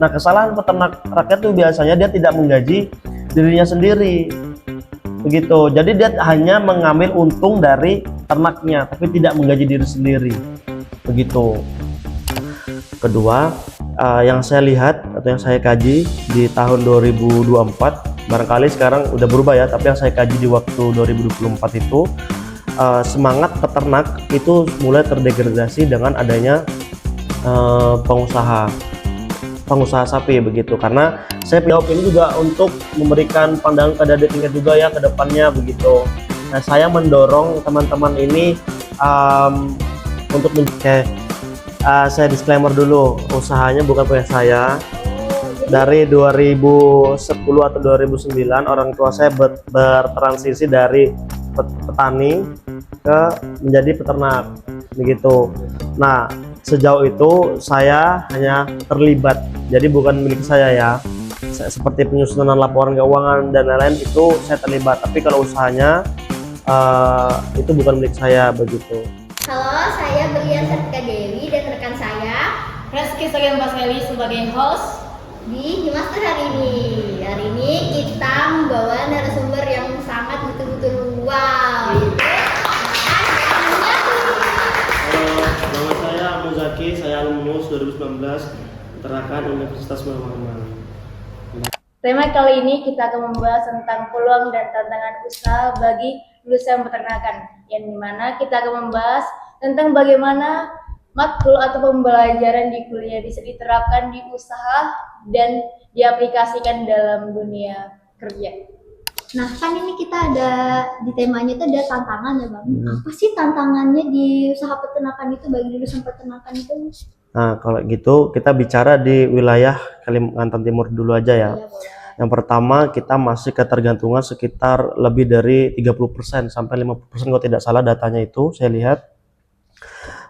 Nah, kesalahan peternak rakyat itu biasanya dia tidak menggaji dirinya sendiri, begitu. Jadi dia hanya mengambil untung dari ternaknya, tapi tidak menggaji diri sendiri, begitu. Kedua, yang saya lihat atau yang saya kaji di tahun 2024, barangkali sekarang udah berubah ya, tapi yang saya kaji di waktu 2024 itu, semangat peternak itu mulai terdegradasi dengan adanya pengusaha sapi, begitu. Karena saya punya opini juga untuk memberikan pandangan ke adik tingkat juga ya ke depannya, begitu. Nah, saya mendorong teman-teman ini untuk saya disclaimer dulu, usahanya bukan punya saya. Dari 2010 atau 2009 orang tua saya bertransisi dari petani ke menjadi peternak, begitu. Nah, sejauh itu saya hanya terlibat, jadi bukan milik saya ya. Seperti penyusunan laporan keuangan dan lain-lain itu saya terlibat, tapi kalau usahanya itu bukan milik saya, begitu. Halo, saya Berlian Sartika Dewi dan rekan saya Reski Sagan Paseli sebagai host di Master hari ini. Hari ini kita membawa narasumber yang sangat betul-betul wow. Halo, nama saya Muzaki, saya alumnus 2019 Peternakan Universitas Muhammadiyah. tema kali ini kita akan membahas tentang peluang dan tantangan usaha bagi lulusan peternakan, yang dimana kita akan membahas tentang bagaimana matkul atau pembelajaran di kuliah bisa diterapkan di usaha dan diaplikasikan dalam dunia kerja. Nah, kan ini kita ada di temanya itu ada tantangan ya Bang. Apa sih tantangannya di usaha peternakan itu bagi lulusan peternakan itu? Nah, kalau gitu kita bicara di wilayah Kalimantan Timur dulu aja ya. Ya, boleh. Yang pertama, kita masih ketergantungan sekitar lebih dari 30% sampai 50% kalau tidak salah datanya itu saya lihat.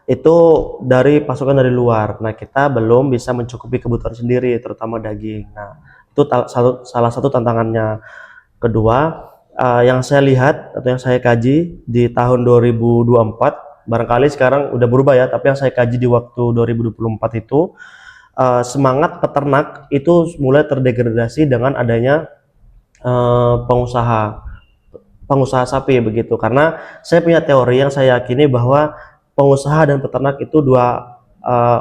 Itu dari pasokan dari luar. Nah, kita belum bisa mencukupi kebutuhan sendiri, terutama daging. Nah, itu salah satu tantangannya. Kedua, yang saya lihat atau yang saya kaji di tahun 2024, barangkali sekarang udah berubah ya, tapi yang saya kaji di waktu 2024 itu, semangat peternak itu mulai terdegradasi dengan adanya pengusaha sapi, begitu. Karena saya punya teori yang saya yakini bahwa pengusaha dan peternak itu dua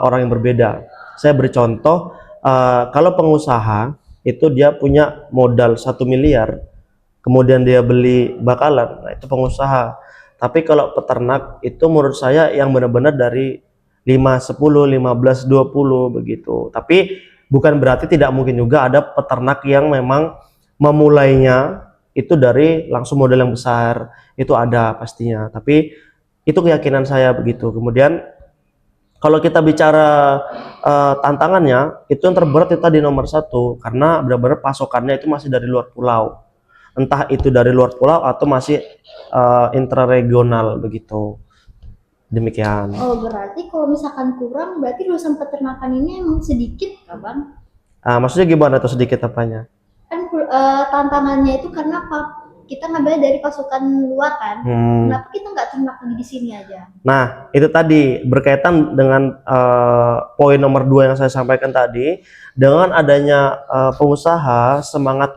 orang yang berbeda. Saya beri contoh, kalau pengusaha itu dia punya modal 1 miliar, kemudian dia beli bakalan, nah itu pengusaha. Tapi kalau peternak itu menurut saya yang benar-benar dari 5, 10, 15, 20 begitu. Tapi bukan berarti tidak mungkin juga ada peternak yang memang memulainya itu dari langsung modal yang besar, itu ada pastinya. Tapi itu keyakinan saya, begitu. Kemudian kalau kita bicara tantangannya, itu yang terberat itu tadi nomor 1, karena benar-benar pasokannya itu masih dari luar pulau. Entah itu dari luar pulau atau masih intraregional, begitu. Demikian. Oh, berarti kalau misalkan kurang, berarti lulusan peternakan ini emang sedikit, Bang? Maksudnya gimana tuh sedikit apanya? Kan tantangannya itu karena kita ngambil dari pasukan luar kan. Kenapa kita nggak ternak lagi di sini aja? Nah, itu tadi berkaitan dengan poin nomor 2 yang saya sampaikan tadi. Dengan adanya pengusaha, semangat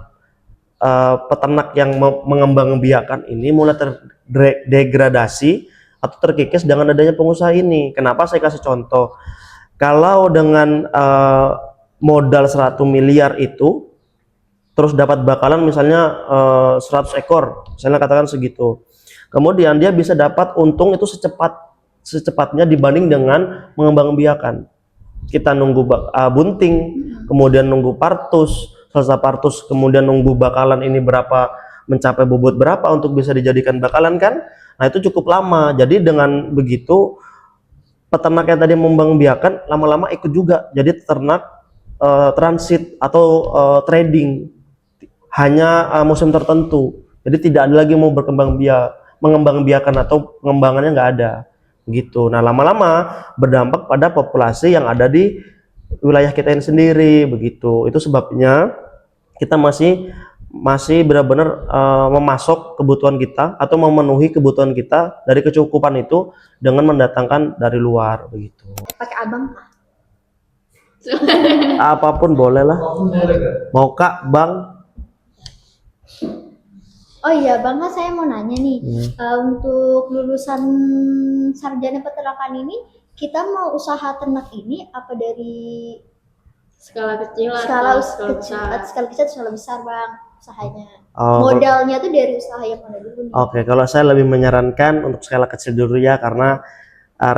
peternak yang mengembangbiakan ini mulai terdegradasi atau terkikis dengan adanya pengusaha ini. Kenapa saya kasih contoh? Kalau dengan modal 100 miliar itu terus dapat bakalan misalnya 100 ekor, misalnya katakan segitu. Kemudian dia bisa dapat untung itu secepatnya dibanding dengan mengembangbiakan. Kita nunggu bunting, kemudian nunggu partus, selesai partus kemudian nunggu bakalan ini mencapai bobot berapa untuk bisa dijadikan bakalan kan. Nah, itu cukup lama. Jadi dengan begitu peternak yang tadi mengembangbiakan lama-lama ikut juga jadi ternak transit atau trading hanya musim tertentu. Jadi tidak ada lagi mau mengembangbiakan atau pengembangannya nggak ada gitu. Nah, lama-lama berdampak pada populasi yang ada di wilayah kita ini sendiri, begitu. Itu sebabnya kita masih benar-benar memasok kebutuhan kita atau memenuhi kebutuhan kita dari kecukupan itu dengan mendatangkan dari luar, begitu. Pakai abang. Apapun boleh lah. Mau Kak, Bang? Oh iya, Bang, kan saya mau nanya nih, untuk lulusan sarjana peternakan ini, kita mau usaha ternak ini apa dari Skala kecil skala atau skala kecil, besar? skala kecil atau skala besar, Bang, usahanya? Oh, Modalnya tuh dari usaha yang mana dulu nih? Oke, kalau saya lebih menyarankan untuk skala kecil dulu ya, karena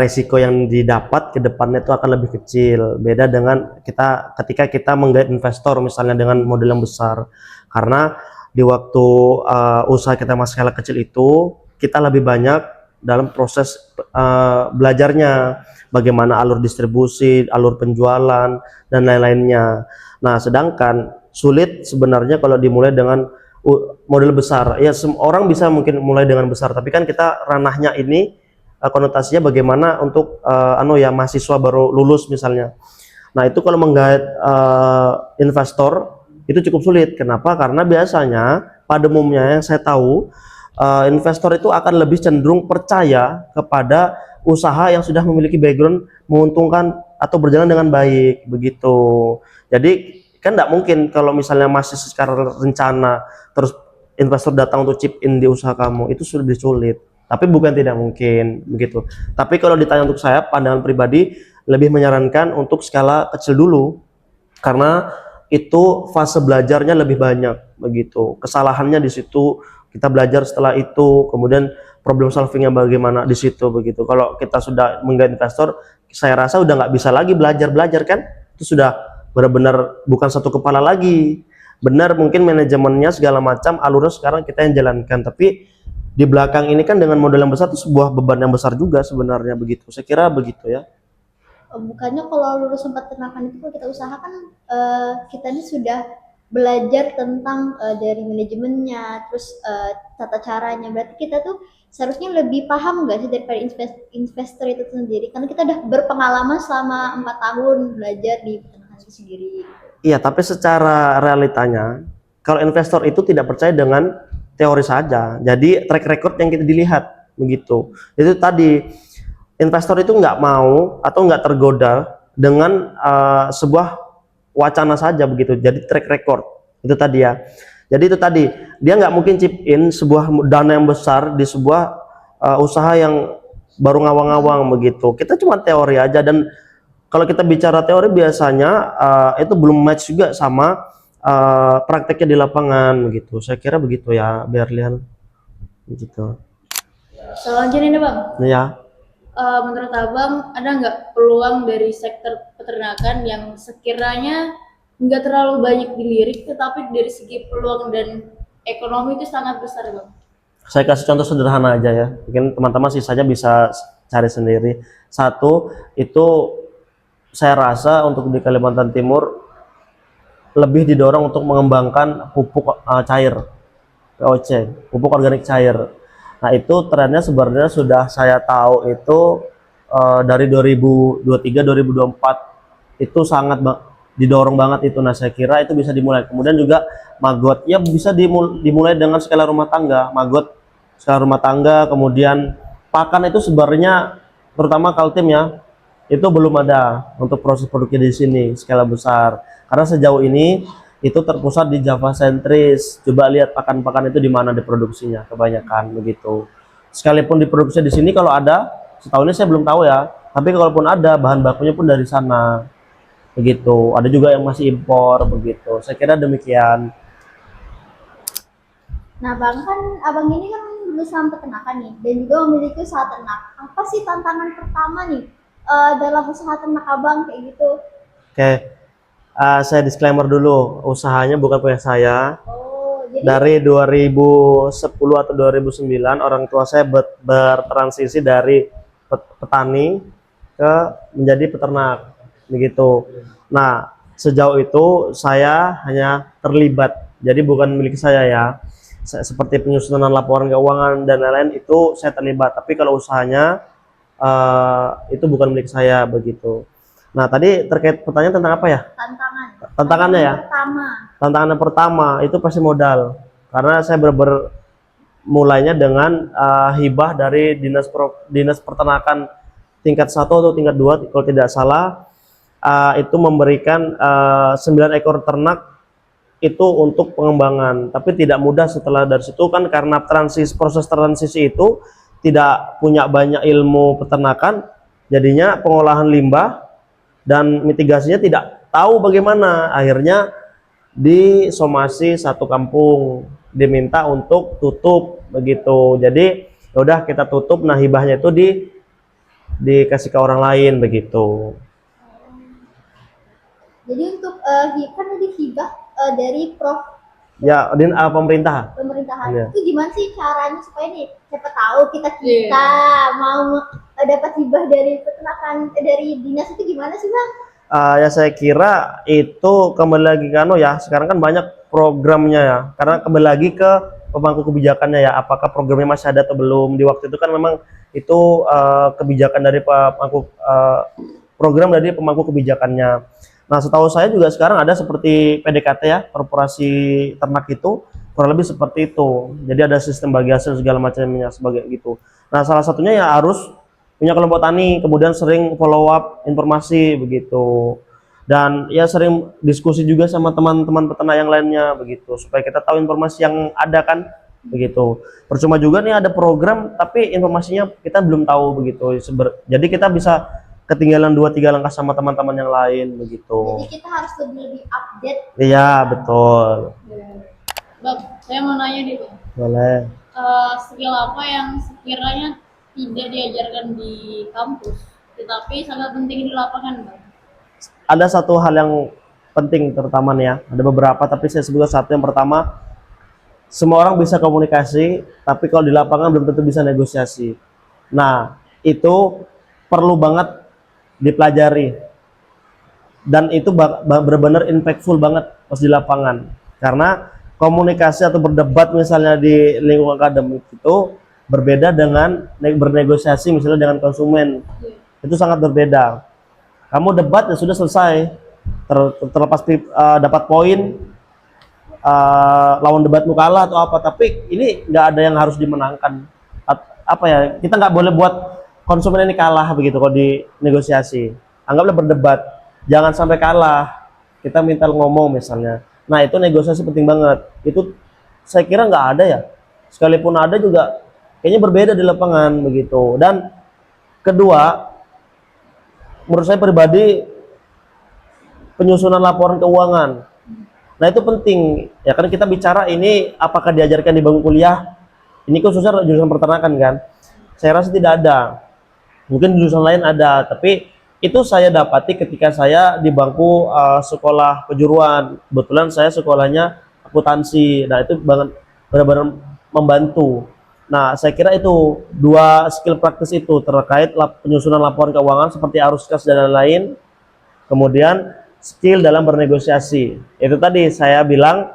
resiko yang didapat ke depannya itu akan lebih kecil. Beda dengan ketika kita menggait investor misalnya dengan modal yang besar. Karena di waktu usaha kita masih skala kecil itu, kita lebih banyak dalam proses belajarnya, bagaimana alur distribusi, alur penjualan, dan lain-lainnya. Nah, sedangkan sulit sebenarnya kalau dimulai dengan model besar. Ya, orang bisa mungkin mulai dengan besar, tapi kan kita ranahnya ini konotasinya bagaimana untuk mahasiswa baru lulus misalnya. Nah, itu kalau menggait investor itu cukup sulit. Kenapa? Karena biasanya pada umumnya yang saya tahu investor itu akan lebih cenderung percaya kepada usaha yang sudah memiliki background menguntungkan atau berjalan dengan baik begitu. Jadi kan tidak mungkin kalau misalnya masih secara rencana terus investor datang untuk chip in di usaha kamu, itu sudah sulit. Tapi bukan tidak mungkin begitu. Tapi kalau ditanya untuk saya, pandangan pribadi lebih menyarankan untuk skala kecil dulu, karena itu fase belajarnya lebih banyak begitu. Kesalahannya di situ, kita belajar setelah itu, kemudian problem solvingnya bagaimana di situ begitu. Kalau kita sudah menggait investor, saya rasa udah nggak bisa lagi belajar kan, itu sudah benar-benar bukan satu kepala lagi. Benar mungkin manajemennya segala macam, alurnya sekarang kita yang jalankan, tapi di belakang ini kan dengan modal yang besar itu sebuah beban yang besar juga sebenarnya begitu. Saya kira begitu ya. Bukannya kalau lulusan peternakan itu kalau kita usahakan kita ini sudah belajar tentang dari manajemennya, terus tata caranya. Berarti kita tuh seharusnya lebih paham nggak sih daripada investor itu sendiri? Karena kita udah berpengalaman selama 4 tahun belajar di peternakan itu sendiri. Iya, tapi secara realitanya kalau investor itu tidak percaya dengan teori saja. Jadi track record yang kita dilihat begitu. Itu tadi investor itu nggak mau atau nggak tergoda dengan sebuah wacana saja begitu. Jadi track record itu tadi ya. Jadi itu tadi dia nggak mungkin chip in sebuah dana yang besar di sebuah usaha yang baru ngawang-ngawang begitu. Kita cuma teori aja, dan kalau kita bicara teori biasanya itu belum match juga sama prakteknya di lapangan begitu. Saya kira begitu ya, Berlian begitu. Selanjutnya nih Bang, Ya. menurut Abang ada nggak peluang dari sektor peternakan yang sekiranya nggak terlalu banyak dilirik, tetapi dari segi peluang dan ekonomi itu sangat besar Bang? Saya kasih contoh sederhana aja ya, mungkin teman-teman sisanya bisa cari sendiri. Satu, itu saya rasa untuk di Kalimantan Timur lebih didorong untuk mengembangkan pupuk cair, POC, pupuk organik cair. Nah, itu trennya sebenarnya sudah saya tahu itu dari 2023-2024 itu sangat didorong banget itu. Nah, saya kira itu bisa dimulai. Kemudian juga magot ya bisa dimulai dengan skala rumah tangga, magot skala rumah tangga. Kemudian pakan itu sebenarnya terutama Kaltim ya, itu belum ada untuk proses produknya di sini skala besar, karena sejauh ini itu terpusat di Java sentris. Coba lihat pakan-pakan itu di mana diproduksinya, kebanyakan begitu. Sekalipun diproduksi di sini, kalau ada, setahu ini saya belum tahu ya, tapi kalaupun ada, bahan bakunya pun dari sana begitu. Ada juga yang masih impor begitu. Saya kira demikian. Nah, Bang, kan Abang ini kan lulusan peternakan nih, dan juga memiliki usaha ternak. Apa sih tantangan pertama nih dalam usaha ternak Abang kayak gitu? Oke, saya disclaimer dulu, usahanya bukan punya saya. Oh, jadi Dari 2010 atau 2009 orang tua saya bertransisi dari petani ke menjadi peternak begitu. Nah, sejauh itu saya hanya terlibat, jadi bukan milik saya ya. Seperti penyusunan laporan keuangan dan lain-lain itu saya terlibat, tapi kalau usahanya itu bukan milik saya begitu. Nah, tadi terkait pertanyaan tentang apa ya? Tantangannya ya? pertama. Tantangan yang pertama itu pasti modal, karena saya mulainya dengan hibah dari dinas peternakan tingkat 1 atau tingkat 2 kalau tidak salah. itu memberikan 9 ekor ternak itu untuk pengembangan, tapi tidak mudah setelah dari situ kan, karena proses transisi itu tidak punya banyak ilmu peternakan, jadinya pengolahan limbah dan mitigasinya tidak tahu bagaimana. Akhirnya disomasi satu kampung, diminta untuk tutup begitu. Jadi ya udah kita tutup, nah hibahnya itu dikasih ke orang lain begitu. Jadi untuk kan tadi hibah dari Ya, pemerintah. pemerintahan Iya. itu gimana sih caranya supaya nih siapa tahu kita mau dapat hibah dari peternakan dari dinas itu gimana sih bang? Ya saya kira itu kembali lagi ke ya, sekarang kan banyak programnya ya, karena kembali lagi ke pemangku kebijakannya ya, apakah programnya masih ada atau belum. Di waktu itu kan memang itu kebijakan dari program dari pemangku kebijakannya. Nah setahu saya juga sekarang ada seperti PDKT ya, korporasi ternak itu kurang lebih seperti itu. Jadi ada sistem bagi hasil segala macamnya sebagai gitu. Nah salah satunya ya harus punya kelompok tani, kemudian sering follow up informasi begitu, dan ya sering diskusi juga sama teman-teman peternak yang lainnya begitu, supaya kita tahu informasi yang ada kan begitu. Percuma juga nih ada program tapi informasinya kita belum tahu begitu, jadi kita bisa ketinggalan 2-3 langkah sama teman-teman yang lain begitu. Jadi kita harus lebih update. Iya betul. Bang, saya mau nanya nih Bang. Boleh. Skill apa yang sekiranya tidak diajarkan di kampus, tetapi sangat penting di lapangan, Bang? Ada satu hal yang penting terutama nih ya, ada beberapa tapi saya sebutkan satu. Yang pertama, semua orang bisa komunikasi, tapi kalau di lapangan belum tentu bisa negosiasi. Nah, itu perlu banget dipelajari, dan itu benar-benar impactful banget pas di lapangan, karena komunikasi atau berdebat misalnya di lingkungan akademik itu berbeda dengan bernegosiasi misalnya dengan konsumen. Itu sangat berbeda. Kamu debat ya sudah selesai, terlepas dapat poin, lawan debatmu kalah atau apa, tapi ini nggak ada yang harus dimenangkan. Apa ya, kita nggak boleh buat konsumen ini kalah begitu kalau di negosiasi. Anggaplah berdebat, jangan sampai kalah, kita minta ngomong misalnya. Nah itu negosiasi penting banget. Itu saya kira nggak ada ya, sekalipun ada juga kayaknya berbeda di lapangan begitu. Dan kedua, menurut saya pribadi, penyusunan laporan keuangan. Nah itu penting ya, kan kita bicara ini apakah diajarkan di bangku kuliah, ini khususnya jurusan peternakan kan, saya rasa tidak ada. Mungkin jurusan lain ada, tapi itu saya dapati ketika saya di bangku sekolah kejuruan. Kebetulan saya sekolahnya akuntansi, nah itu benar-benar membantu. Nah saya kira itu dua skill praktis itu terkait penyusunan laporan keuangan seperti arus kas dan lain-lain, kemudian skill dalam bernegosiasi. Itu tadi saya bilang,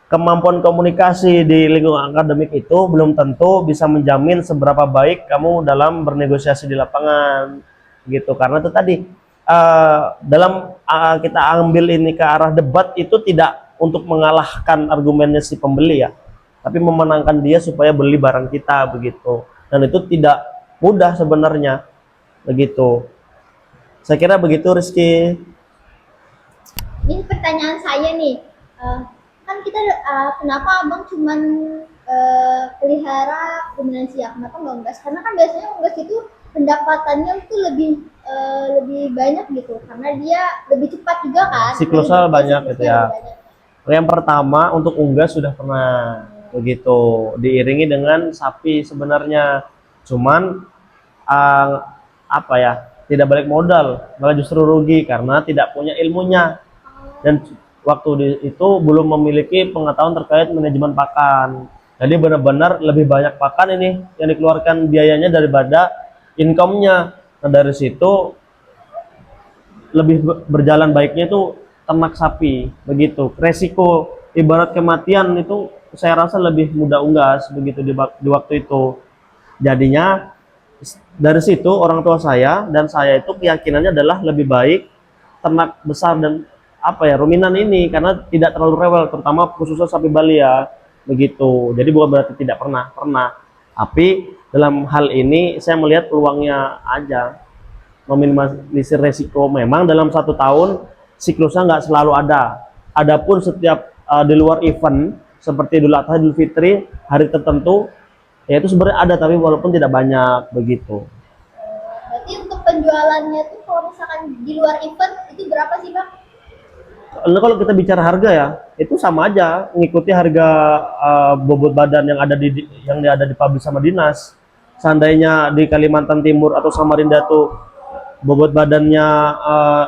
kemampuan komunikasi di lingkungan akademik itu belum tentu bisa menjamin seberapa baik kamu dalam bernegosiasi di lapangan gitu. Karena itu tadi dalam kita ambil ini ke arah debat itu tidak untuk mengalahkan argumennya si pembeli ya, tapi memenangkan dia supaya beli barang kita begitu. Dan itu tidak mudah sebenarnya begitu. Saya kira begitu, Rizky. Ini pertanyaan saya nih, kan kita kenapa abang cuman pelihara ruminansia, kenapa nggak unggas? Karena kan biasanya unggas itu pendapatannya itu lebih banyak gitu, karena dia lebih cepat juga kan. Siklusnya banyak gitu ya. Banyak. Yang pertama untuk unggas sudah pernah begitu, diiringi dengan sapi sebenarnya, cuman apa ya, tidak balik modal, malah justru rugi karena tidak punya ilmunya, dan waktu itu belum memiliki pengetahuan terkait manajemen pakan. Jadi benar-benar lebih banyak pakan ini yang dikeluarkan biayanya daripada income-nya. Nah dari situ lebih berjalan baiknya itu ternak sapi begitu. Resiko ibarat kematian itu saya rasa lebih mudah unggas begitu di waktu itu. Jadinya dari situ orang tua saya dan saya itu keyakinannya adalah lebih baik ternak besar dan apa ya, ruminan ini, karena tidak terlalu rewel, terutama khususnya sapi Bali ya begitu. Jadi bukan berarti tidak pernah, tapi dalam hal ini saya melihat peluangnya aja meminimalisir resiko. Memang dalam 1 tahun siklusnya nggak selalu ada. Adapun setiap di luar event seperti Idul Adha, Idul Fitri, hari tertentu, ya itu sebenarnya ada tapi walaupun tidak banyak begitu. Berarti untuk penjualannya tuh kalau misalkan di luar event itu berapa sih Bang? Nah, kalau kita bicara harga ya, itu sama aja, mengikuti harga bobot badan yang ada dipublish sama dinas. Seandainya di Kalimantan Timur atau Samarinda tuh bobot badannya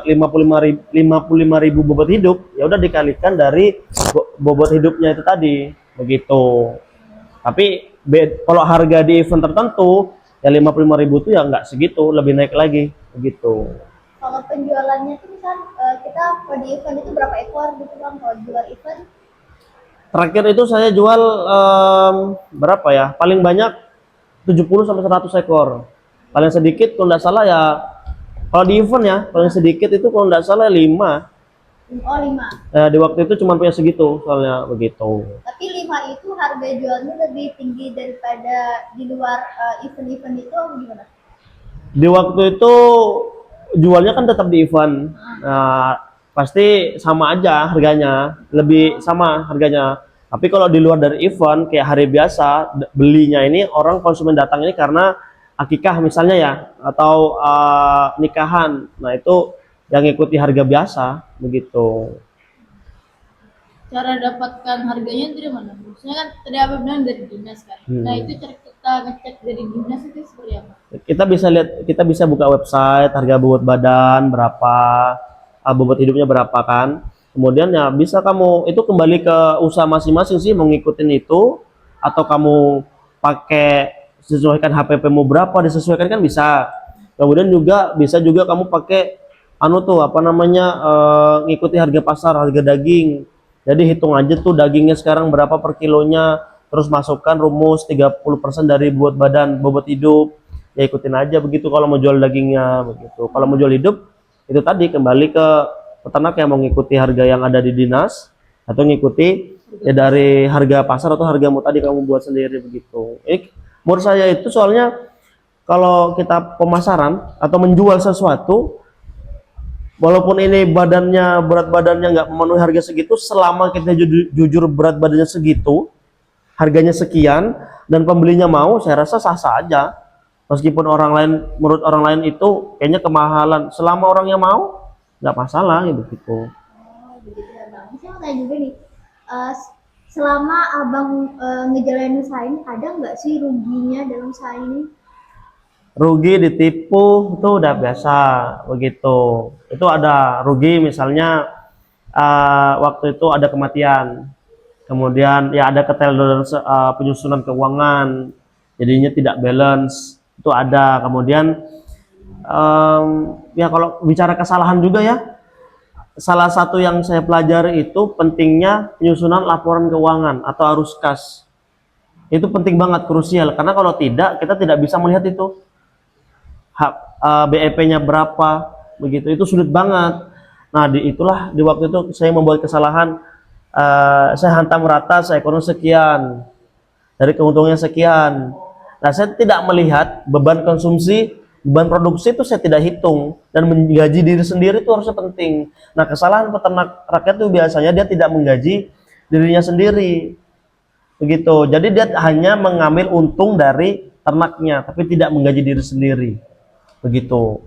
55.000 bobot hidup, ya udah dikalikan dari bobot hidupnya itu tadi, begitu. Tapi kalau harga di event tertentu ya 55.000 itu ya nggak segitu, lebih naik lagi, begitu. Kalau penjualannya tuh misal kita kalau di event itu berapa ekor gitu Bang? Kalau di luar event Terakhir itu saya jual berapa ya? Paling banyak 70 sampai 100 ekor. Paling sedikit kalau nggak salah ya, kalau di event ya, paling sedikit itu kalau nggak salah 5. oh 5. Di waktu itu cuma punya segitu, soalnya begitu. Tapi 5 itu harga jualnya lebih tinggi daripada di luar event-event itu apa gimana? Di waktu itu jualnya kan tetap di event. Nah, pasti sama aja harganya, lebih sama harganya. Tapi kalau di luar dari event kayak hari biasa, belinya ini orang konsumen datang ini karena akikah misalnya ya, atau nikahan. Nah, itu yang ikuti harga biasa begitu. Cara dapatkan harganya dari mana? Maksudnya kan tadi Abang bilang dari dinas kan. Nah itu cara kita ngecek dari dinas itu seperti apa? Kita bisa lihat, kita bisa buka website harga bobot badan berapa, bobot hidupnya berapa kan. Kemudian ya bisa kamu itu kembali ke usaha masing-masing sih mau ngikutin itu, atau kamu pakai sesuaikan HPP-mu berapa disesuaikan kan bisa. Kemudian juga bisa juga kamu pakai anu tuh apa namanya, ngikuti harga pasar, harga daging. Jadi hitung aja tuh dagingnya sekarang berapa per kilonya, terus masukkan rumus 30% dari bobot hidup. Ya ikutin aja begitu kalau mau jual dagingnya begitu. Kalau mau jual hidup itu tadi kembali ke peternak yang mau ngikuti harga yang ada di dinas, atau ngikuti ya dari harga pasar atau hargamu tadi kamu buat sendiri begitu. Menurut saya itu soalnya kalau kita pemasaran atau menjual sesuatu, walaupun ini berat badannya nggak memenuhi harga segitu, selama kita jujur berat badannya segitu, harganya sekian, dan pembelinya mau, saya rasa sah-sah aja. Meskipun menurut orang lain itu kayaknya kemahalan, selama orangnya mau, nggak masalah gitu. Oh begitu ya Bang. Saya mau tanya juga nih, selama Abang ngejalanin usaha ini ada nggak sih ruginya dalam usaha ini? Rugi, ditipu itu udah biasa begitu. Itu ada rugi misalnya waktu itu ada kematian, kemudian ya ada keteteran penyusunan keuangan, jadinya tidak balance, itu ada. Kemudian ya kalau bicara kesalahan juga ya, salah satu yang saya pelajari itu pentingnya penyusunan laporan keuangan atau arus kas. Itu penting banget, krusial, karena kalau tidak kita tidak bisa melihat itu BEP-nya berapa begitu, itu sulit banget. Nah itulah di waktu itu saya membuat kesalahan, saya hantam rata, saya ekonomi sekian, dari keuntungannya sekian. Nah saya tidak melihat beban konsumsi, beban produksi itu saya tidak hitung, dan menggaji diri sendiri itu harusnya penting. Nah kesalahan peternak rakyat itu biasanya dia tidak menggaji dirinya sendiri begitu, jadi dia hanya mengambil untung dari ternaknya tapi tidak menggaji diri sendiri begitu.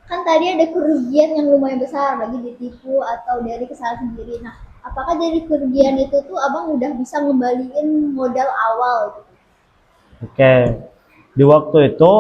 Kan tadi ada kerugian yang lumayan besar lagi ditipu atau dari kesalahan sendiri. Nah, apakah dari kerugian itu tuh Abang udah bisa ngembaliin modal awal gitu? Oke, di waktu itu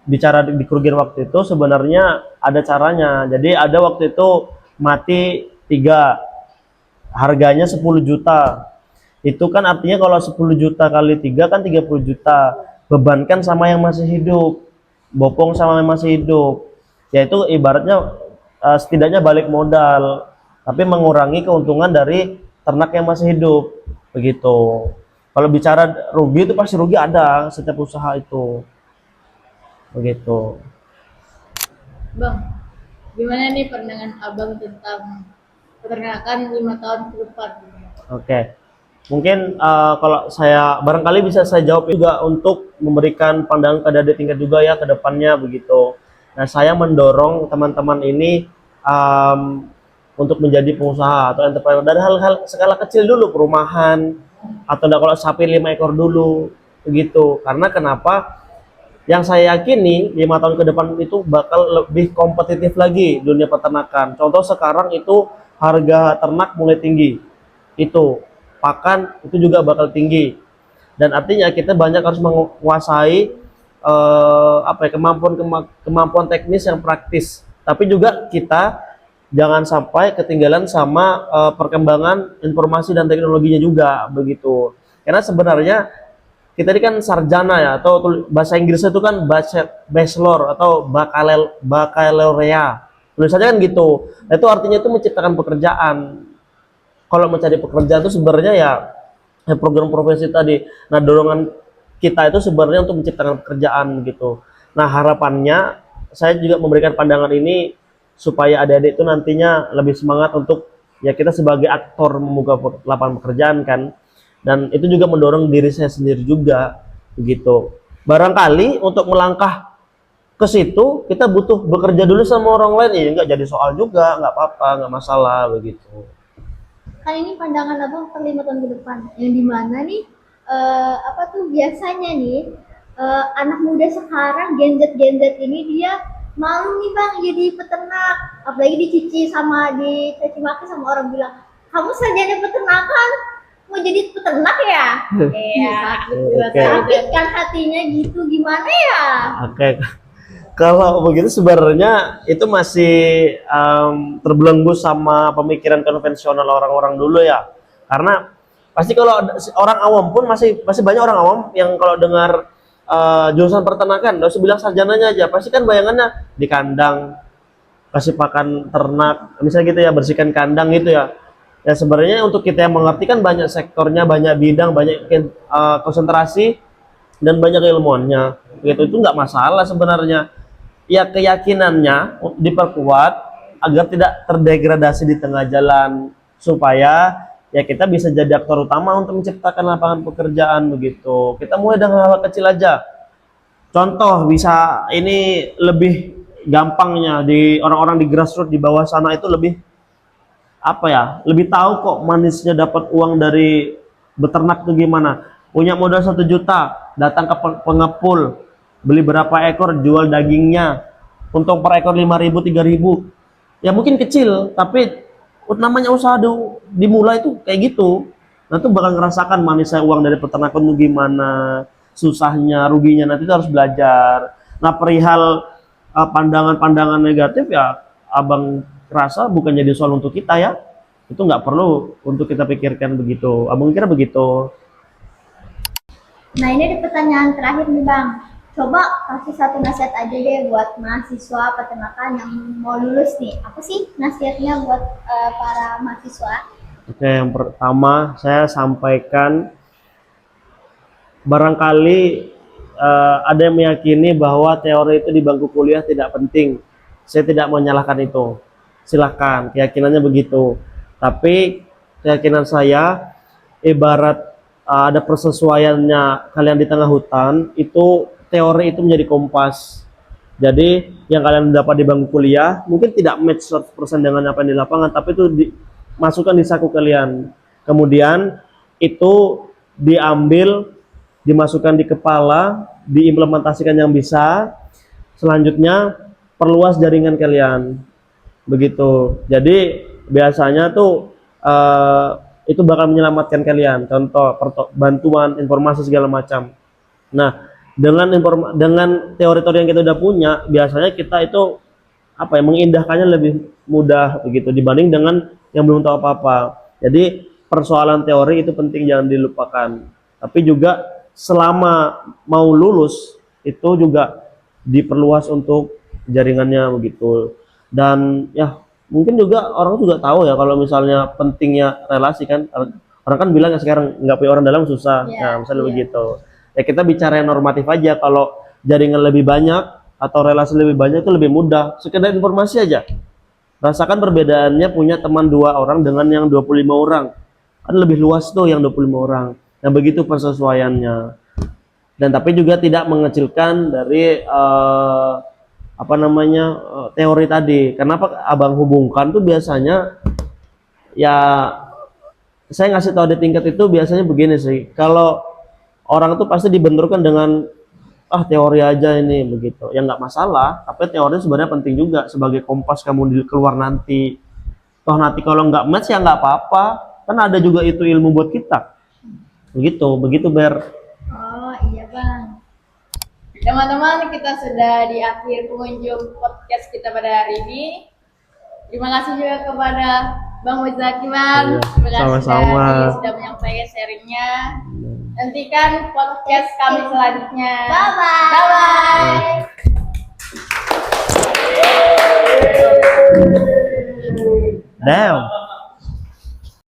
bicara di kerugian waktu itu sebenarnya ada caranya. Jadi ada waktu itu mati 3, harganya 10 juta. Itu kan artinya kalau 10 juta kali 3 kan 30 juta. Bebankan sama yang masih hidup, bopong sama yang masih hidup. Yaitu ibaratnya setidaknya balik modal, tapi mengurangi keuntungan dari ternak yang masih hidup. Begitu. Kalau bicara rugi itu pasti rugi ada setiap usaha itu. Begitu. Bang, gimana nih pandangan Abang tentang peternakan 5 tahun ke depan? Oke. Mungkin kalau saya barangkali bisa saya jawab juga untuk memberikan pandangan ke adik tingkat juga ya ke depannya begitu. Nah, saya mendorong teman-teman ini untuk menjadi pengusaha atau entrepreneur dari hal-hal skala kecil dulu, perumahan atau enggak kalau sapi 5 ekor dulu begitu. Karena kenapa? Yang saya yakini 5 tahun ke depan itu bakal lebih kompetitif lagi dunia peternakan. Contoh sekarang itu harga ternak mulai tinggi. Itu pakan itu juga bakal tinggi. Dan artinya kita banyak harus menguasai kemampuan teknis yang praktis. Tapi juga kita jangan sampai ketinggalan sama perkembangan informasi dan teknologinya juga begitu. Karena sebenarnya kita ini kan sarjana ya, atau bahasa Inggrisnya itu kan bachelor atau baccalaureate. Tulisannya kan gitu. Nah, itu artinya itu menciptakan pekerjaan. Kalau mencari pekerjaan itu sebenarnya ya program profesi tadi. Nah, dorongan kita itu sebenarnya untuk menciptakan pekerjaan gitu. Nah, harapannya saya juga memberikan pandangan ini supaya adik-adik itu nantinya lebih semangat untuk ya kita sebagai aktor membuka lapangan pekerjaan kan. Dan itu juga mendorong diri saya sendiri juga begitu. Barangkali untuk melangkah ke situ kita butuh bekerja dulu sama orang lain, ya nggak jadi soal juga, nggak apa-apa, nggak masalah begitu. Kan ini pandangan abang per 5 tahun ke depan, yang dimana nih apa tuh biasanya nih anak muda sekarang Gen Z ini dia malu nih bang jadi peternak, apalagi dicaci maki sama orang bilang kamu sarjana peternakan mau jadi peternak ya. Iya. Oke. Sakit kan hatinya gitu, gimana ya? Oke. Kalau begitu sebenarnya itu masih terbelenggu sama pemikiran konvensional orang-orang dulu ya. Karena pasti kalau orang awam pun masih banyak orang awam yang kalau dengar jurusan peternakan, nggak usah bilang sarjananya aja, pasti kan bayangannya di kandang kasih pakan ternak, misalnya gitu ya, bersihkan kandang gitu ya. Ya sebenarnya untuk kita yang mengerti kan banyak sektornya, banyak bidang, banyak konsentrasi dan banyak ilmuannya. Gitu itu nggak masalah sebenarnya. Ya keyakinannya diperkuat agar tidak terdegradasi di tengah jalan supaya ya kita bisa jadi aktor utama untuk menciptakan lapangan pekerjaan begitu. Kita mulai dengan hal kecil aja. Contoh bisa ini lebih gampangnya di orang-orang di grassroots di bawah sana itu lebih apa ya, lebih tahu kok manisnya dapat uang dari beternak tuh gimana. Punya modal 1 juta, datang ke pengepul, beli berapa ekor, jual dagingnya, untung per ekor 5.000 3.000. Ya mungkin kecil, tapi namanya usaha dimulai tuh kayak gitu. Nah tuh bakal ngerasakan manisnya uang dari peternakan tuh gimana, susahnya, ruginya, nanti tuh harus belajar. Nah perihal pandangan-pandangan negatif ya abang rasa bukan jadi soal untuk kita ya, itu nggak perlu untuk kita pikirkan begitu. Abang kira begitu. Nah ini ada pertanyaan terakhir nih bang, coba kasih satu nasihat aja deh buat mahasiswa peternakan yang mau lulus nih. Apa sih nasihatnya buat para mahasiswa? Oke, yang pertama saya sampaikan barangkali ada yang meyakini bahwa teori itu di bangku kuliah tidak penting. Saya tidak menyalahkan itu. Silahkan, keyakinannya begitu. Tapi keyakinan saya ibarat ada persesuaiannya kalian di tengah hutan, itu teori itu menjadi kompas. Jadi yang kalian dapat di bangku kuliah mungkin tidak match 100% dengan apa yang di lapangan, tapi itu dimasukkan di saku kalian. Kemudian itu diambil, dimasukkan di kepala, diimplementasikan yang bisa. Selanjutnya perluas jaringan kalian. Begitu. Jadi biasanya tuh itu bakal menyelamatkan kalian. Contoh bantuan informasi segala macam. Nah, dengan teori-teori yang kita udah punya, biasanya kita itu apa ya, mengindahkannya lebih mudah begitu dibanding dengan yang belum tahu apa-apa. Jadi persoalan teori itu penting, jangan dilupakan. Tapi juga selama mau lulus itu juga diperluas untuk jaringannya begitu. Dan ya mungkin juga orang juga tahu ya kalau misalnya pentingnya relasi kan, orang kan bilang ya sekarang nggak punya orang dalam susah. Nah misalnya begitu ya, kita bicara yang normatif aja. Kalau jaringan lebih banyak atau relasi lebih banyak itu lebih mudah. Sekedar informasi aja, rasakan perbedaannya punya teman 2 orang dengan yang 25 orang. Kan lebih luas tuh yang 25 orang. Nah, begitu penyesuaiannya. Dan tapi juga tidak mengecilkan dari teori tadi. Kenapa abang hubungkan tuh biasanya ya saya ngasih tahu di tingkat itu biasanya begini sih. Kalau orang tuh pasti dibenturkan dengan teori aja ini begitu. Ya nggak masalah, tapi teori sebenarnya penting juga sebagai kompas kamu di keluar nanti. Toh nanti kalau nggak match ya nggak apa-apa. Kan ada juga itu ilmu buat kita. Begitu Ber. Oh iya bang. Teman-teman, kita sudah di akhir pengunjung podcast kita pada hari ini. Terima kasih juga kepada Bang Muzaki bang. Iya, Terima kasih sama-sama. sudah menyampaikan sharingnya. Nantikan podcast kami selanjutnya. Bye bye. Bye bye. Damn.